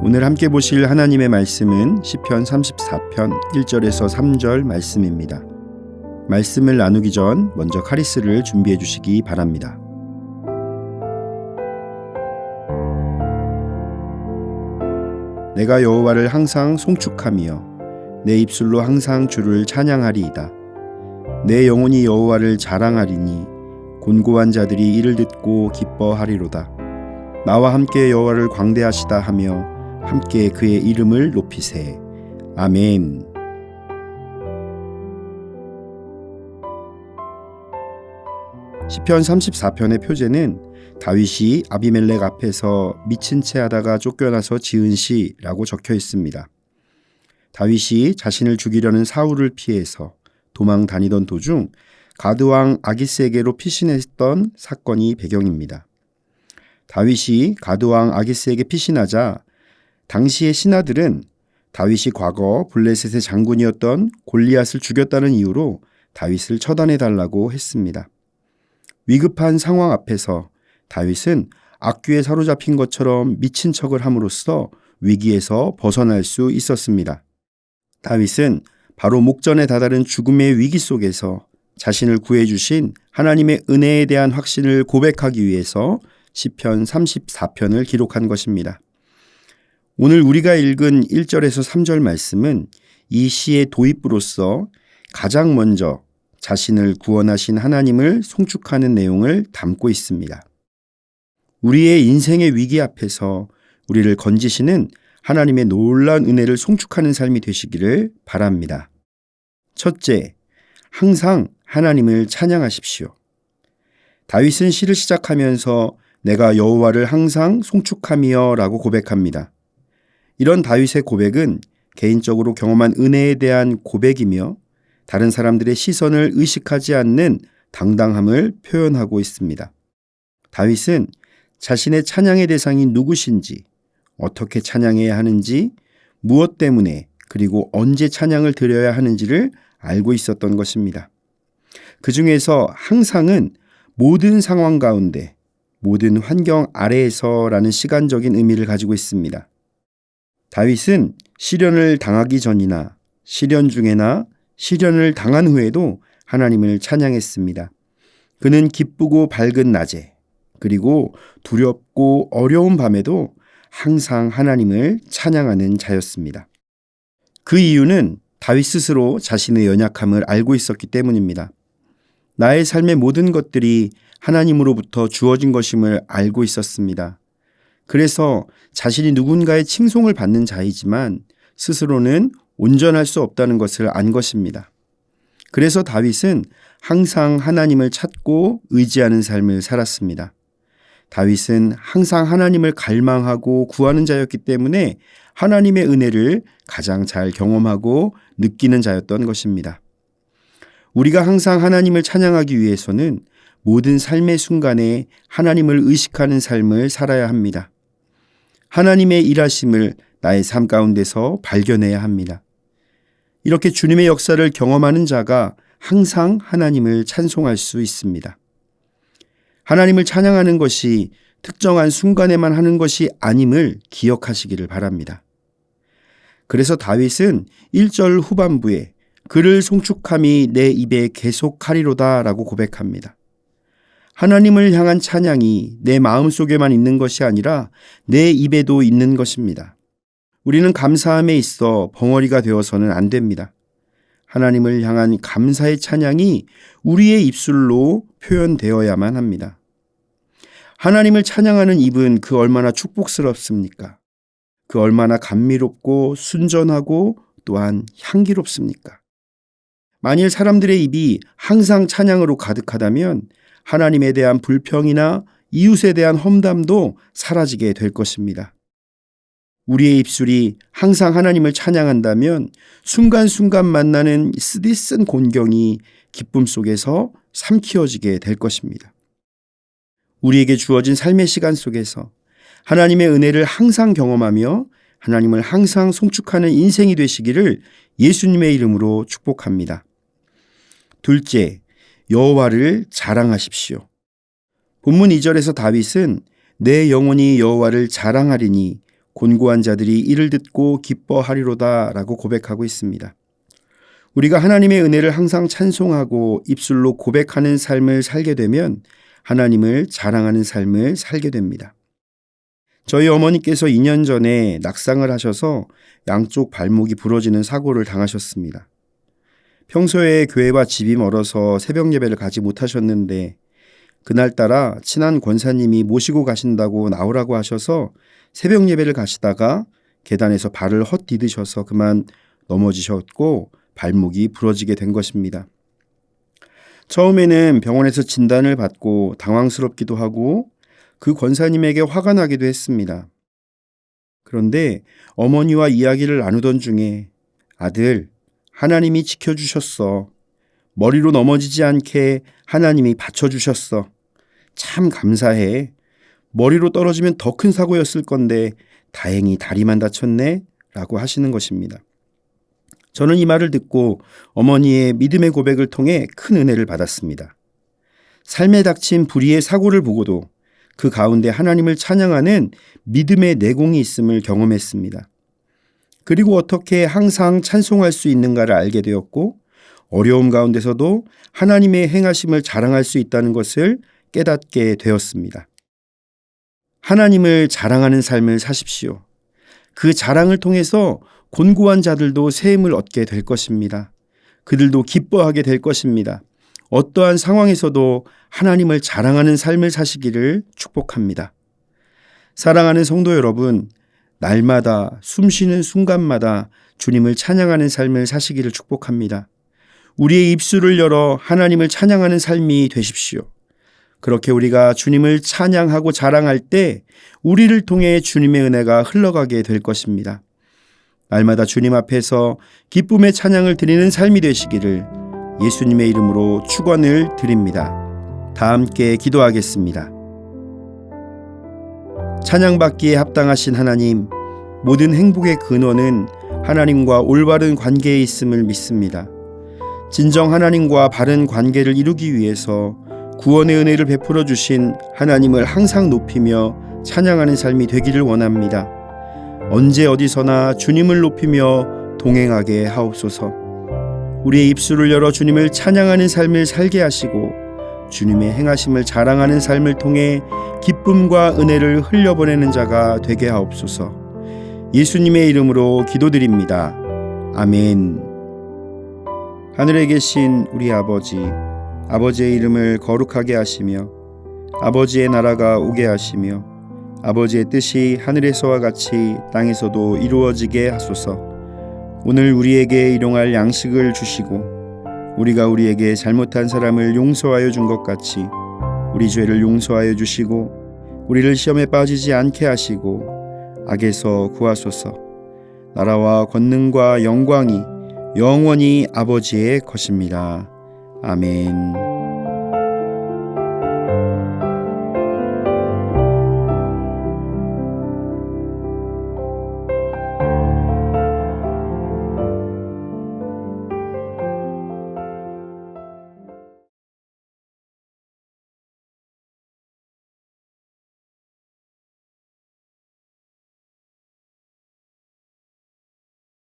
오늘 함께 보실 하나님의 말씀은 시편 34편 1절에서 3절 말씀입니다. 말씀을 나누기 전 먼저 카리스를 준비해 주시기 바랍니다. 내가 여호와를 항상 송축하며 내 입술로 항상 주를 찬양하리이다. 내 영혼이 여호와를 자랑하리니 곤고한 자들이 이를 듣고 기뻐하리로다. 나와 함께 여호와를 광대하시다 하며 함께 그의 이름을 높이세. 아멘. 시편 34편의 표제는 다윗이 아비멜렉 앞에서 미친 채 하다가 쫓겨나서 지은 시라고 적혀 있습니다. 다윗이 자신을 죽이려는 사울을 피해서 도망 다니던 도중 가드왕 아기스에게로 피신했던 사건이 배경입니다. 다윗이 가드왕 아기스에게 피신하자 당시의 신하들은 다윗이 과거 블레셋의 장군이었던 골리앗을 죽였다는 이유로 다윗을 처단해달라고 했습니다. 위급한 상황 앞에서 다윗은 악귀에 사로잡힌 것처럼 미친 척을 함으로써 위기에서 벗어날 수 있었습니다. 다윗은 바로 목전에 다다른 죽음의 위기 속에서 자신을 구해주신 하나님의 은혜에 대한 확신을 고백하기 위해서 시편 34편을 기록한 것입니다. 오늘 우리가 읽은 1절에서 3절 말씀은 이 시의 도입부로서 가장 먼저 자신을 구원하신 하나님을 송축하는 내용을 담고 있습니다. 우리의 인생의 위기 앞에서 우리를 건지시는 하나님의 놀라운 은혜를 송축하는 삶이 되시기를 바랍니다. 첫째, 항상 하나님을 찬양하십시오. 다윗은 시를 시작하면서 내가 여호와를 항상 송축하며 라고 고백합니다. 이런 다윗의 고백은 개인적으로 경험한 은혜에 대한 고백이며 다른 사람들의 시선을 의식하지 않는 당당함을 표현하고 있습니다. 다윗은 자신의 찬양의 대상이 누구신지, 어떻게 찬양해야 하는지, 무엇 때문에 그리고 언제 찬양을 드려야 하는지를 알고 있었던 것입니다. 그 중에서 항상은 모든 상황 가운데, 모든 환경 아래에서라는 시간적인 의미를 가지고 있습니다. 다윗은 시련을 당하기 전이나 시련 중에나 시련을 당한 후에도 하나님을 찬양했습니다. 그는 기쁘고 밝은 낮에 그리고 두렵고 어려운 밤에도 항상 하나님을 찬양하는 자였습니다. 그 이유는 다윗 스스로 자신의 연약함을 알고 있었기 때문입니다. 나의 삶의 모든 것들이 하나님으로부터 주어진 것임을 알고 있었습니다. 그래서 자신이 누군가의 칭송을 받는 자이지만 스스로는 온전할 수 없다는 것을 안 것입니다. 그래서 다윗은 항상 하나님을 찾고 의지하는 삶을 살았습니다. 다윗은 항상 하나님을 갈망하고 구하는 자였기 때문에 하나님의 은혜를 가장 잘 경험하고 느끼는 자였던 것입니다. 우리가 항상 하나님을 찬양하기 위해서는 모든 삶의 순간에 하나님을 의식하는 삶을 살아야 합니다. 하나님의 일하심을 나의 삶 가운데서 발견해야 합니다. 이렇게 주님의 역사를 경험하는 자가 항상 하나님을 찬송할 수 있습니다. 하나님을 찬양하는 것이 특정한 순간에만 하는 것이 아님을 기억하시기를 바랍니다. 그래서 다윗은 1절 후반부에 그를 송축함이 내 입에 계속하리로다 라고 고백합니다. 하나님을 향한 찬양이 내 마음속에만 있는 것이 아니라 내 입에도 있는 것입니다. 우리는 감사함에 있어 벙어리가 되어서는 안 됩니다. 하나님을 향한 감사의 찬양이 우리의 입술로 표현되어야만 합니다. 하나님을 찬양하는 입은 그 얼마나 축복스럽습니까? 그 얼마나 감미롭고 순전하고 또한 향기롭습니까? 만일 사람들의 입이 항상 찬양으로 가득하다면 하나님에 대한 불평이나 이웃에 대한 험담도 사라지게 될 것입니다. 우리의 입술이 항상 하나님을 찬양한다면 순간순간 만나는 쓰디쓴 곤경이 기쁨 속에서 삼키어지게 될 것입니다. 우리에게 주어진 삶의 시간 속에서 하나님의 은혜를 항상 경험하며 하나님을 항상 송축하는 인생이 되시기를 예수님의 이름으로 축복합니다. 둘째, 여호와를 자랑하십시오. 본문 2절에서 다윗은 내 영혼이 여호와를 자랑하리니 곤고한 자들이 이를 듣고 기뻐하리로다 라고 고백하고 있습니다. 우리가 하나님의 은혜를 항상 찬송하고 입술로 고백하는 삶을 살게 되면 하나님을 자랑하는 삶을 살게 됩니다. 저희 어머니께서 2년 전에 낙상을 하셔서 양쪽 발목이 부러지는 사고를 당하셨습니다. 평소에 교회와 집이 멀어서 새벽 예배를 가지 못하셨는데 그날따라 친한 권사님이 모시고 가신다고 나오라고 하셔서 새벽 예배를 가시다가 계단에서 발을 헛디디셔서 그만 넘어지셨고 발목이 부러지게 된 것입니다. 처음에는 병원에서 진단을 받고 당황스럽기도 하고 그 권사님에게 화가 나기도 했습니다. 그런데 어머니와 이야기를 나누던 중에 아들, 하나님이 지켜주셨어. 머리로 넘어지지 않게 하나님이 받쳐주셨어. 참 감사해. 머리로 떨어지면 더 큰 사고였을 건데 다행히 다리만 다쳤네 라고 하시는 것입니다. 저는 이 말을 듣고 어머니의 믿음의 고백을 통해 큰 은혜를 받았습니다. 삶에 닥친 불의의 사고를 보고도 그 가운데 하나님을 찬양하는 믿음의 내공이 있음을 경험했습니다. 그리고 어떻게 항상 찬송할 수 있는가를 알게 되었고 어려움 가운데서도 하나님의 행하심을 자랑할 수 있다는 것을 깨닫게 되었습니다. 하나님을 자랑하는 삶을 사십시오. 그 자랑을 통해서 곤고한 자들도 새 힘을 얻게 될 것입니다. 그들도 기뻐하게 될 것입니다. 어떠한 상황에서도 하나님을 자랑하는 삶을 사시기를 축복합니다. 사랑하는 성도 여러분, 날마다 숨쉬는 순간마다 주님을 찬양하는 삶을 사시기를 축복합니다. 우리의 입술을 열어 하나님을 찬양하는 삶이 되십시오. 그렇게 우리가 주님을 찬양하고 자랑할 때 우리를 통해 주님의 은혜가 흘러가게 될 것입니다. 날마다 주님 앞에서 기쁨의 찬양을 드리는 삶이 되시기를 예수님의 이름으로 축원을 드립니다. 다 함께 기도하겠습니다. 찬양받기에 합당하신 하나님, 모든 행복의 근원은 하나님과 올바른 관계에 있음을 믿습니다. 진정 하나님과 바른 관계를 이루기 위해서 구원의 은혜를 베풀어 주신 하나님을 항상 높이며 찬양하는 삶이 되기를 원합니다. 언제 어디서나 주님을 높이며 동행하게 하옵소서. 우리의 입술을 열어 주님을 찬양하는 삶을 살게 하시고 주님의 행하심을 자랑하는 삶을 통해 기쁨과 은혜를 흘려보내는 자가 되게 하옵소서. 예수님의 이름으로 기도드립니다. 아멘. 하늘에 계신 우리 아버지, 아버지의 이름을 거룩하게 하시며 아버지의 나라가 오게 하시며 아버지의 뜻이 하늘에서와 같이 땅에서도 이루어지게 하소서. 오늘 우리에게 일용할 양식을 주시고 우리가 우리에게 잘못한 사람을 용서하여 준 것 같이 우리 죄를 용서하여 주시고 우리를 시험에 빠지지 않게 하시고 악에서 구하소서. 나라와 권능과 영광이 영원히 아버지의 것입니다. 아멘.